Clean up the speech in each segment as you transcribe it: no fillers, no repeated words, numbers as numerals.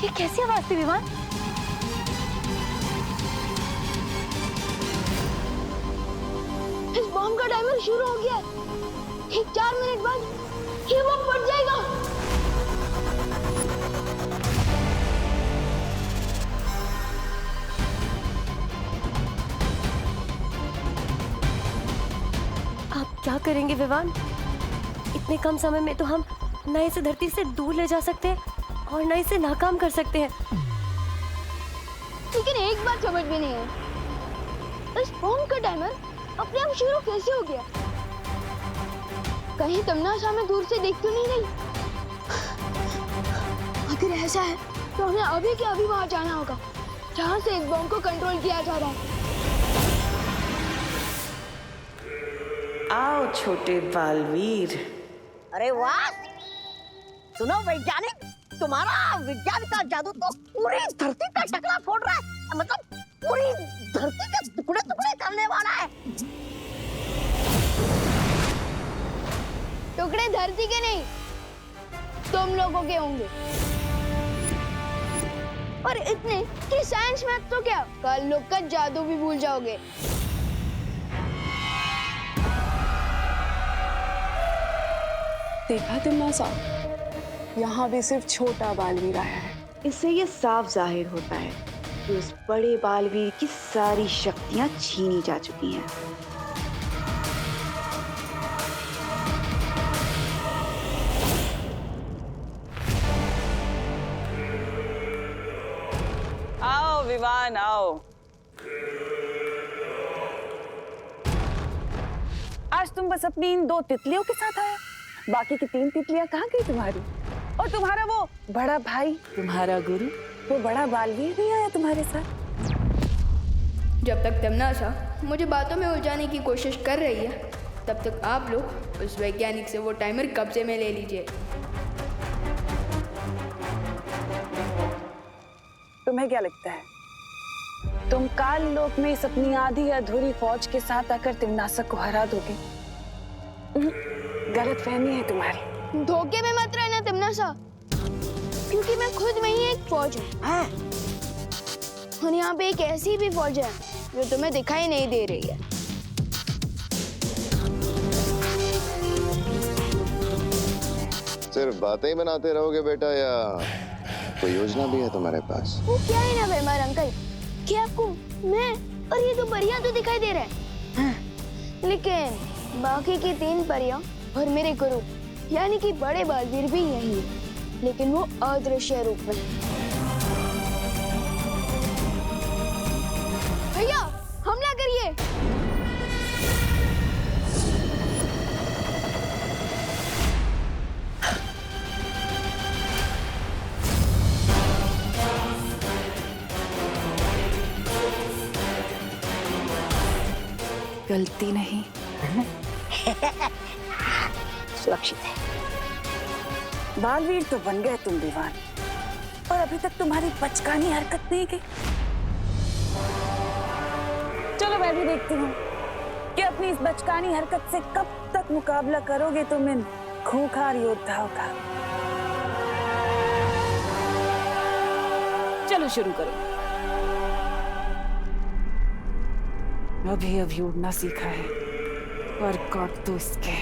ये कैसी आवाज थी विवान? इस बॉम्ब का टाइमर शुरू हो गया है। ठीक 4 मिनट बाद ये बॉम्ब फट जाएगा। आप क्या करेंगे विवान? इतने कम समय में तो हम न इसे धरती से दूर ले जा सकते हैं और न इसे नाकाम कर सकते हैं। लेकिन एक बात समझ में नहीं है, इस बॉम्ब का टाइमर अपने आप शुरू कैसे हो गया? कहीं तमन्ना हमें दूर से देख तो नहीं रही? अगर ऐसा है तो हमें अभी के अभी वहां जाना होगा जहां से इस बॉम्ब को कंट्रोल किया जा रहा है। आओ छोटे बालवीर। अरे वाह! सुनो वैज्ञानिक, तुम्हारा विज्ञान का जादू तो पूरी धरती का टकरा फोड़ रहा है। मतलब पूरी धरती के टुकड़े टुकड़े करने वाला है। टुकड़े धरती के नहीं, तुम लोगों के होंगे। और इतने कि साइंस मैथ तो क्या, कल लोग का जादू भी भूल जाओगे। देखा तुमने साहब, यहाँ भी सिर्फ छोटा बालवीर आया है। इससे ये साफ जाहिर होता है कि उस बड़े बालवीर की सारी शक्तियां छीनी जा चुकी हैं। आओ विवान आओ। आज तुम बस अपनी इन 2 तितलियों के साथ आए, बाकी की 3 तितलियां कहाँ गई तुम्हारी? और तुम्हारा वो बड़ा भाई, तुम्हारा गुरु, वो बड़ा बालवीर नहीं आया तुम्हारे साथ? जब तक तमन्ना मुझे बातों में उलझाने की कोशिश कर रही है, तब तक आप लोग उस वैज्ञानिक से वो टाइमर कब्जे में ले लीजिए। तुम्हें क्या लगता है तुम काल लोक में इस अपनी आधी अधूरी फौज के साथ आकर तिमनासक को हरा दोगे? गलत फहमी है तुम्हारी। धोखे में मत रहना तमन्ना, क्योंकि मैं खुद में ही एक फौज हूँ। और यहाँ पे एक ऐसी भी फौज है जो तुम्हें दिखाई नहीं दे रही है। सिर्फ बातें ही बनाते रहोगे बेटा, या कोई योजना भी है तुम्हारे पास? वो क्या है ना बेमार अंकल, कि आपको मैं और ये 2 परियां तो दिखाई दे रहे हैं, लेकिन बाकी की 3 परियां और मेरे गुरु यानी कि बड़े बालवीर भी यही है, लेकिन वो अदृश्य रूप में। भैया हमला करिए। गलती नहीं सुरक्षित है। बालवीर तो बन गए तुम विवान, और अभी तक तुम्हारी बचकानी हरकत नहीं गई। चलो मैं भी देखती हूँ कि अपनी इस बचकानी हरकत से कब तक मुकाबला करोगे तुम इन खूंखार योद्धाओं का। चलो शुरू करो। अभी उड़ना सीखा है, पर कौट तो इसके।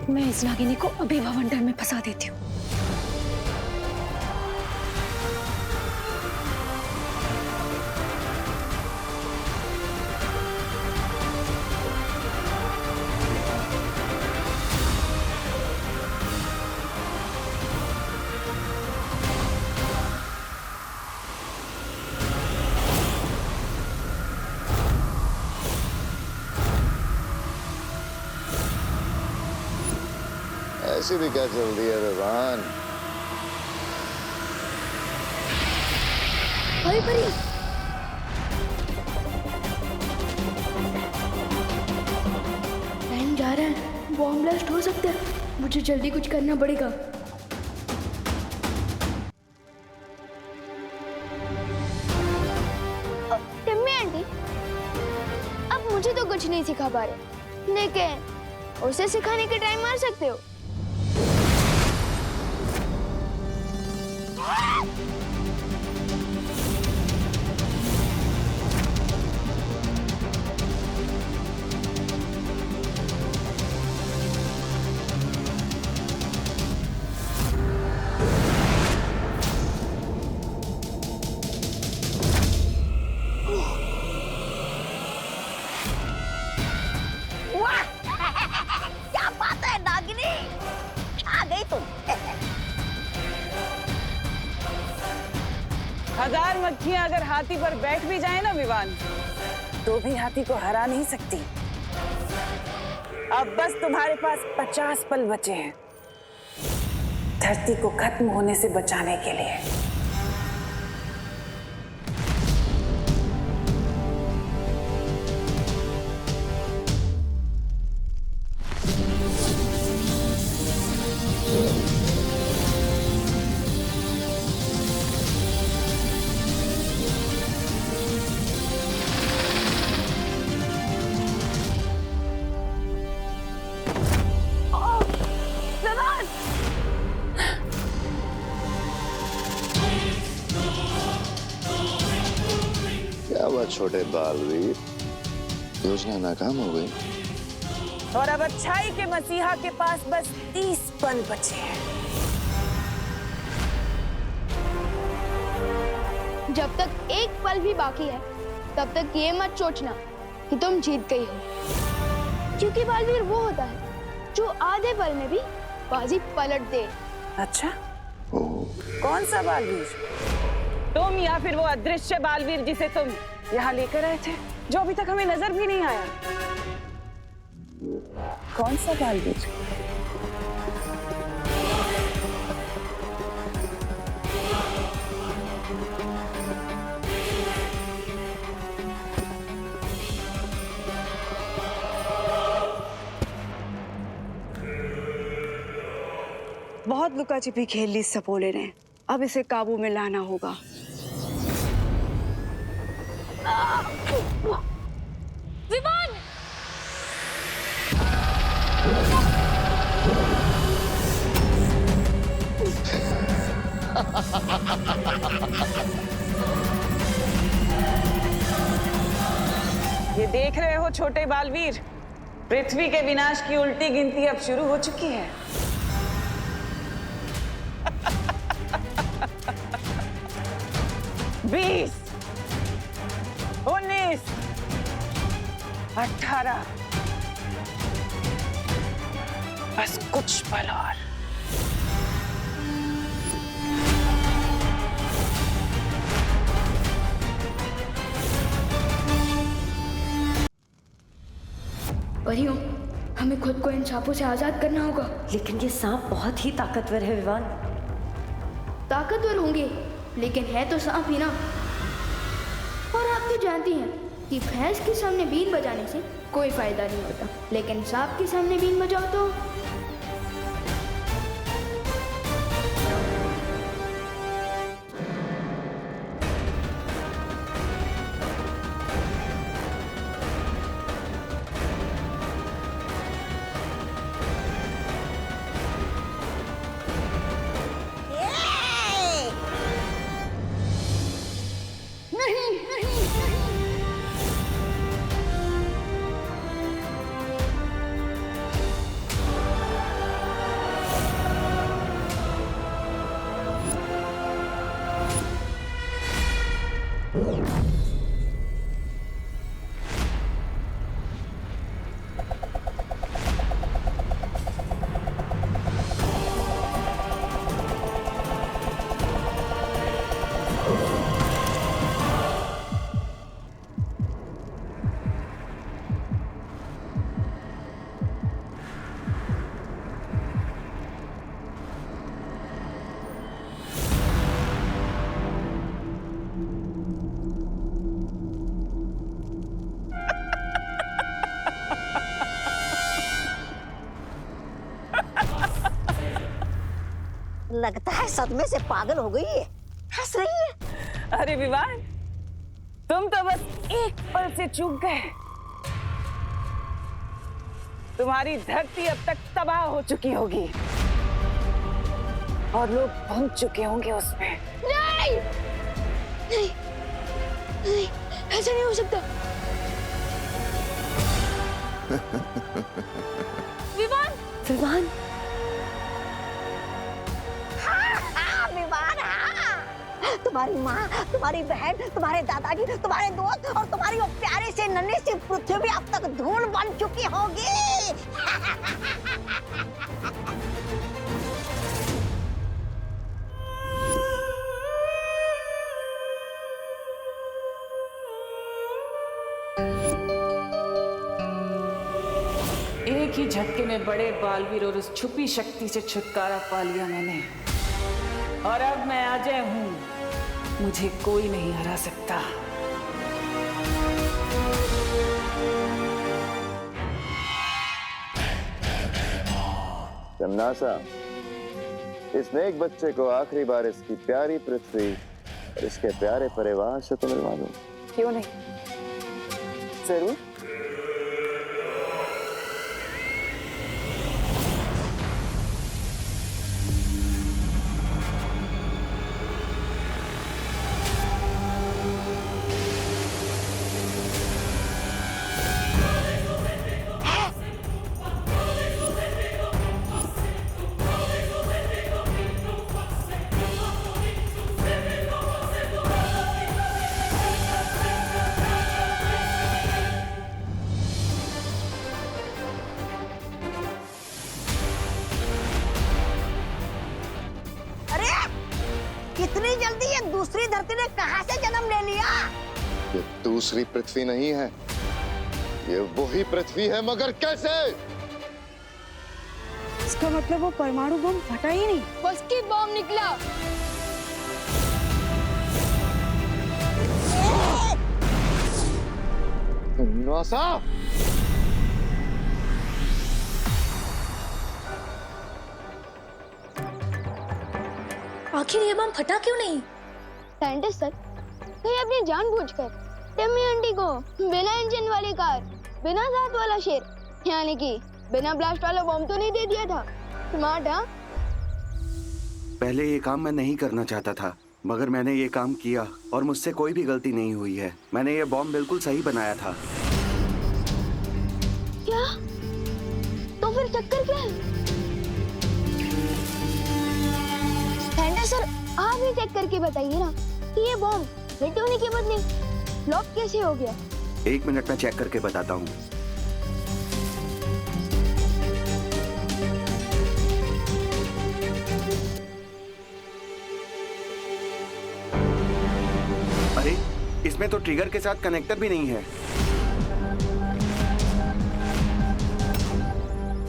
मैं इस नागिनी को अभी भवंडर में फंसा देती हूँ। ऐसी भी क्या जल्दी है विवान? भाई परी, टाइम जा रहा है, बॉम्ब ब्लास्ट हो सकता है, मुझे जल्दी कुछ करना पड़ेगा। टिम्मी आंटी, अब मुझे तो कुछ नहीं सिखा पा रहे, लेकिन उसे सिखाने के टाइम मार सकते हो। वाह! क्या बात है नागिनी, आ गई तुम। हजार मक्खियां अगर हाथी पर बैठ भी जाए ना विवान, तो भी हाथी को हरा नहीं सकती। अब बस तुम्हारे पास 50 पल बचे हैं धरती को खत्म होने से बचाने के लिए। क्या हुआ छोटे बालवीर, योजना नाकाम हो गई? और अब अच्छाई के मसीहा के पास बस 30 पल बचे हैं। जब तक एक पल भी बाकी है, तब तक ये मत सोचना कि तुम जीत गई हो, क्योंकि बालवीर वो होता है जो आधे पल में भी बाजी पलट दे। अच्छा, कौन सा बालवीर? तुम या फिर वो अदृश्य बालवीर जिसे तुम यहाँ लेकर आए थे, जो अभी तक हमें नजर भी नहीं आया? कौन सा बालवीर? बहुत लुका छिपी खेल ली सपोले ने, अब इसे काबू में लाना होगा। विमान! ये देख रहे हो छोटे बालवीर, पृथ्वी के विनाश की उल्टी गिनती अब शुरू हो चुकी है। 20, 19, 18, बस कुछ पल और। परियों, हमें खुद को इन सांपों से आजाद करना होगा। लेकिन ये सांप बहुत ही ताकतवर है विवान। ताकतवर होंगे, लेकिन है तो सांप ही ना। और आप तो जानती हैं कि भैंस के सामने बीन बजाने से कोई फायदा नहीं होता, लेकिन सांप के सामने बीन बजाओ तो लगता है सदमे से पागल हो गई है, हंस रही है। अरे विवान, तुम तो बस एक पल से चूक गए। तुम्हारी धरती अब तक तबाह हो चुकी होगी और लोग पहुंच चुके होंगे उसमें। नहीं नहीं नहीं, ऐसा नहीं हो सकता। विवान, विवान, हाँ, विवान, हाँ। तुम्हारी माँ, तुम्हारी बहन, तुम्हारे दादाजी, तुम्हारे दोस्त और तुम्हारी वो प्यारी सी नन्ही सी पृथ्वी अब तक धूल बन चुकी होगी। एक ही झटके में बड़े बालवीर और उस छुपी शक्ति से छुटकारा पा लिया मैंने, और अब मैं अजय हूं। मुझे कोई नहीं हरा सकता। तमनासा, इस नेक बच्चे को आखिरी बार इसकी प्यारी पृथ्वी और इसके प्यारे परिवार से तो मिलवा दो। क्यों नहीं, जरूर। अरे कितनी जल्दी ये दूसरी धरती ने कहां से जन्म ले लिया? ये दूसरी पृथ्वी नहीं है, ये वही पृथ्वी है, मगर कैसे? इसका मतलब वो परमाणु बम फटा ही नहीं, बस की बॉम्ब निकला। तमनासा, आखिर ये बम फटा क्यों नहीं? साइंटिस्ट सर, कहीं अपनी जानबूझकर टिम्मी आंटी को बिना इंजन वाली कार, बिना दांत वाला शेर, यानी कि बिना ब्लास्ट वाला बम तो नहीं दे दिया था? स्मार्ट, हाँ? पहले ये काम मैं नहीं करना चाहता था, मगर मैंने ये काम किया और मुझसे कोई भी गलती नहीं हुई है। मैंने ये बॉम्ब बिल्कुल सही बनाया था। क्या? तो फिर चक्कर क्या है? साइंटिस्ट सर, आप ही चेक करके बताइए ना कि ये बॉम्ब हिट होने के बदले फ्लॉप कैसे हो गया? 1 मिनट में चेक करके बताता हूँ। अरे, इसमें तो ट्रिगर के साथ कनेक्टर भी नहीं है।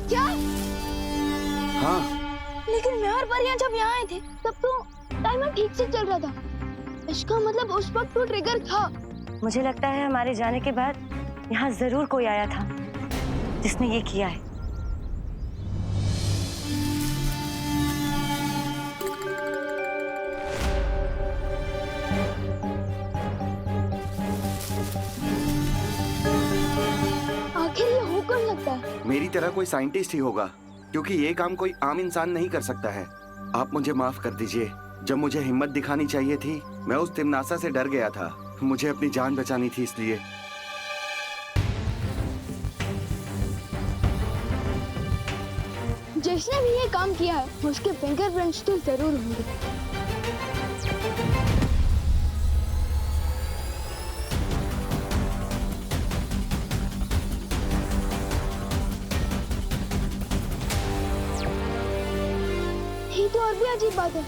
क्या? हाँ, लेकिन मैं और परियां जब यहाँ आए थे तब तो टाइमर ठीक से चल रहा था। इसका मतलब उस वक्त तो ट्रिगर था। मुझे लगता है हमारे जाने के बाद यहाँ जरूर कोई आया था जिसने ये किया है। आखिर ये हो कौन लगता है? मेरी तरह कोई साइंटिस्ट ही होगा, क्योंकि ये काम कोई आम इंसान नहीं कर सकता है। आप मुझे माफ कर दीजिए। जब मुझे हिम्मत दिखानी चाहिए थी, मैं उस तिमनासा से डर गया था। मुझे अपनी जान बचानी थी, इसलिए। जिसने भी ये काम किया है उसके फिंगरप्रिंट्स तो जरूर होंगे। ये तो और भी अजीब बात है,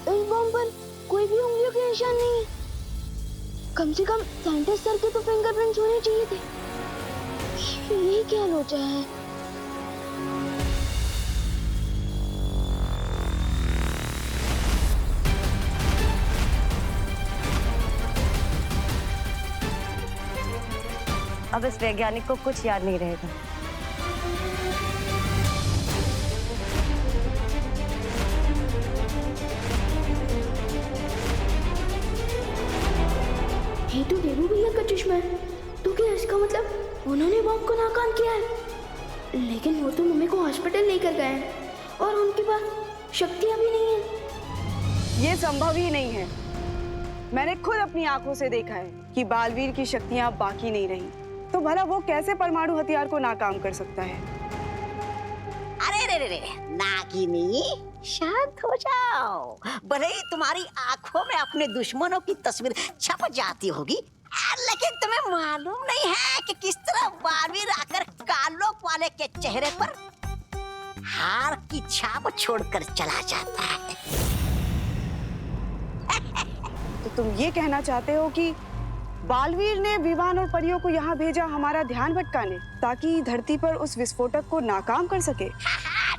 इस बॉम्ब पर कोई भी उंगलियों के निशान नहीं है। कम से कम साइंटिस्ट सर के तो फिंगरप्रिंट्स होने चाहिए थे। ये क्या लोचा है? अब इस वैज्ञानिक को कुछ याद नहीं रहेगा। भैया का चश्मा है, तो क्या इसका मतलब उन्होंने बॉम्ब को नाकाम किया है? लेकिन वो तो मम्मी को हॉस्पिटल लेकर गए हैं और उनके पास शक्तियाँ भी नहीं है। ये संभव ही नहीं है। मैंने खुद अपनी आंखों से देखा है कि बालवीर की शक्तियां बाकी नहीं रही, तो भला वो कैसे परमाणु हथियार को नाकाम कर सकता है? अरे रे रे रे, नागिनी शांत हो जाओ। भले ही तुम्हारी आंखों में अपने दुश्मनों की तस्वीर छप जाती होगी, लेकिन तुम्हें मालूम नहीं है कि किस तरह बालवीर आकर कालोक वाले के चेहरे पर हार की छाप छोड़कर चला जाता है। तो तुम ये कहना चाहते हो कि बालवीर ने विवान और परियों को यहाँ भेजा हमारा ध्यान भटकाने, ताकि धरती पर उस विस्फोटक को नाकाम कर सके?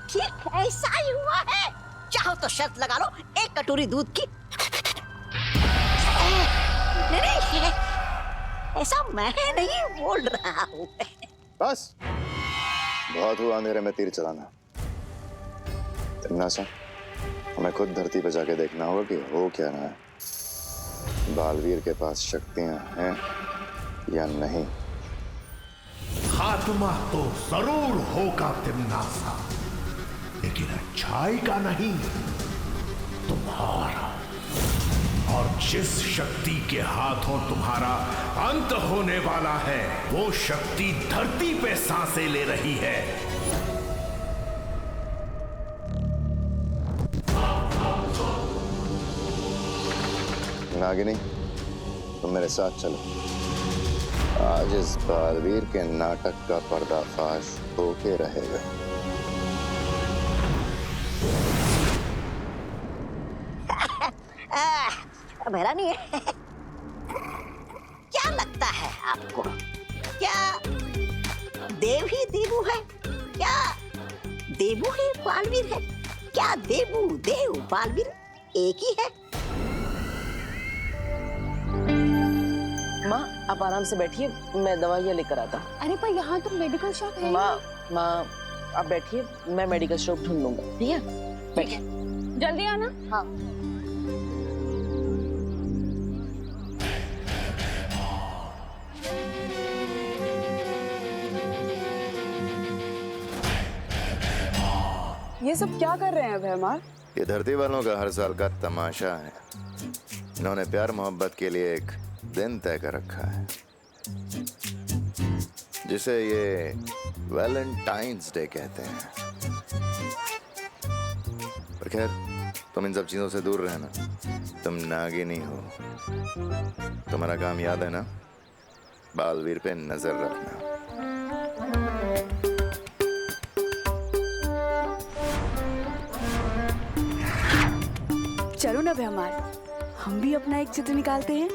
ठीक ऐसा ही हुआ है। चाहो तो शर्त लगा लो, एक कटोरी दूध की। नहीं, ऐसा मैं नहीं बोल रहा हूँ। बस बहुत हुआ अंधेरे में तीर चलाना। तिमनासा, हमें खुद धरती पे जाके देखना होगा कि हो क्या रहा है। बालवीर के पास शक्तियां हैं या नहीं। खात्मा तो जरूर होगा तिमनासा, लेकिन अच्छाई का नहीं, तुम्हारा। और जिस शक्ति के हाथों तुम्हारा अंत होने वाला है, वो शक्ति धरती पे सांसें ले रही है। नागिनी, तुम मेरे साथ चलो। आज इस बालवीर के नाटक का पर्दाफाश होके रहेगा। मेरा नहीं है। क्या लगता है आपको, क्या देव ही देवू है? क्या देवू ही बालवीर है? क्या देवू देव बालवीर एक ही है? माँ, आप आराम से बैठिए, मैं दवाइयाँ लेकर आता हूँ। अरे पर यहाँ तो मेडिकल शॉप है। माँ आप बैठिए, मैं मेडिकल शॉप ढूंढ लूंगा। ठीक है, बैठिए। जल्दी आना। हाँ। ये सब क्या कर रहे हैं भैमार? ये धरती वालों का हर साल का तमाशा है। इन्होंने प्यार मोहब्बत के लिए एक दिन तय कर रखा है, जिसे ये वैलेंटाइंस डे कहते हैं। पर खैर, तुम इन सब चीजों से दूर रहना। तुम नागिनी हो। तुम्हारा काम याद है ना, बालवीर पे नजर रखना। चलो ना भैमार, हम भी अपना एक चित्र निकालते हैं।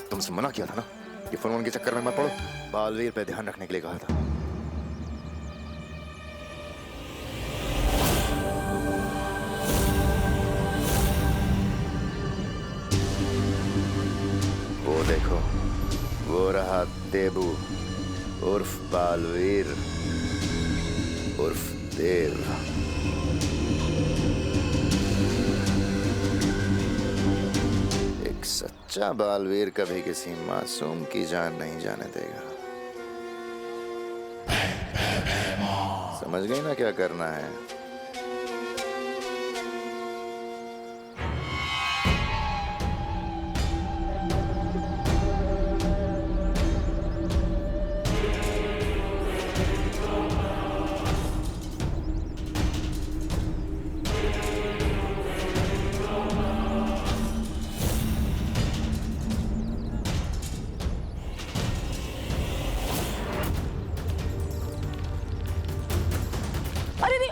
तुमसे मना किया था ना, ये फोन के चक्कर में मत पड़ो। बालवीर पे ध्यान रखने के लिए कहा था। वो देखो, वो रहा देबू उर्फ बालवीर उर्फ देव। सच्चा बालवीर कभी किसी मासूम की जान नहीं जाने देगा। समझ गई ना क्या करना है?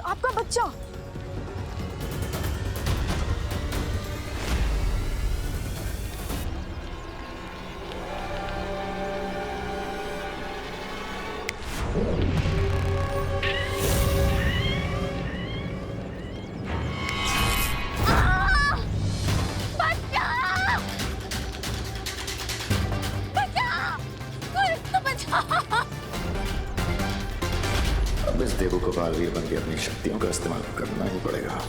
आपका बच्चा। अब इस देवू को बालवीर बन के अपनी शक्तियों का इस्तेमाल करना ही पड़ेगा।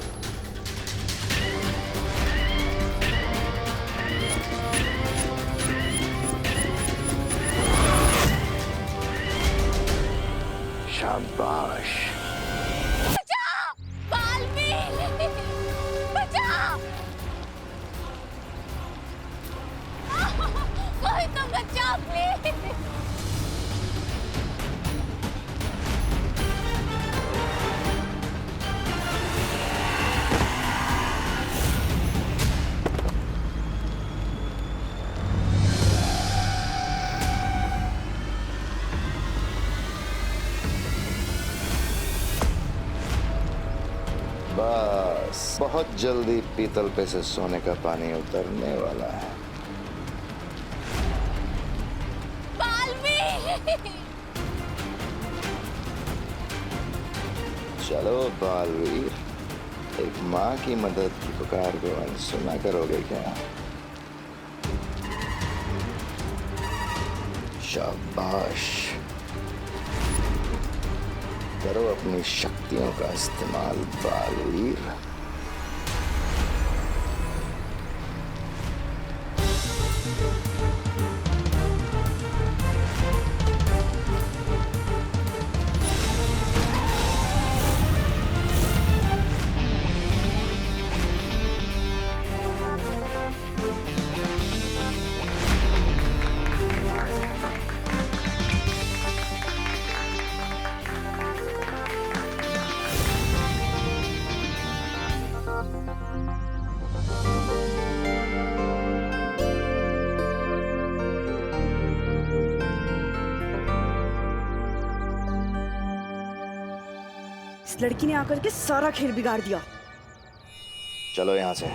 शाबाश। कोई तो बचाओ प्लीज। बस बहुत जल्दी पीतल पे से सोने का पानी उतरने वाला है। चलो बालवीर, एक माँ की मदद की पुकार को अनसुना करोगे क्या? शाबाश, करो अपनी शक्तियों का इस्तेमाल बालवीर। इस लड़की ने आकर के सारा खेल बिगाड़ दिया। चलो यहाँ से।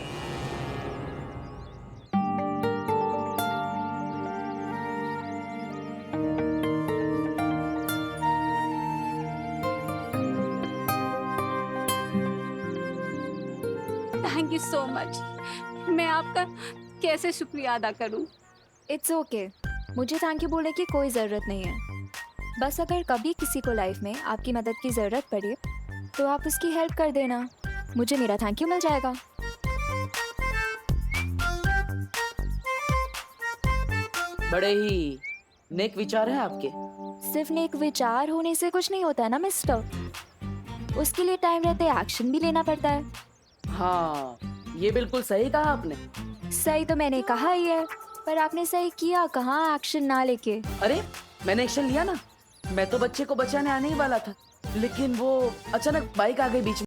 Thank you so much. मैं आपका कैसे शुक्रिया अदा करूं? इट्स ओके, मुझे थैंक यू बोलने की कोई ज़रूरत नहीं है। बस अगर कभी किसी को लाइफ में आपकी मदद की ज़रूरत पड़े तो आप उसकी हेल्प कर देना, मुझे मेरा थैंक यू मिल जाएगा। बड़े ही नेक विचार है आपके। सिर्फ नेक विचार होने से कुछ नहीं होता है ना मिस्टर, उसके लिए टाइम रहते एक्शन भी लेना पड़ता है। हाँ, ये बिल्कुल सही कहा आपने। सही तो मैंने कहा ही है, पर आपने सही किया कहाँ एक्शन ना लेके। अरे मैंने एक्शन लिया ना, मैं तो बच्चे को बचाने आने ही वाला था, लेकिन वो अचानक बाइक आ गई बीच में।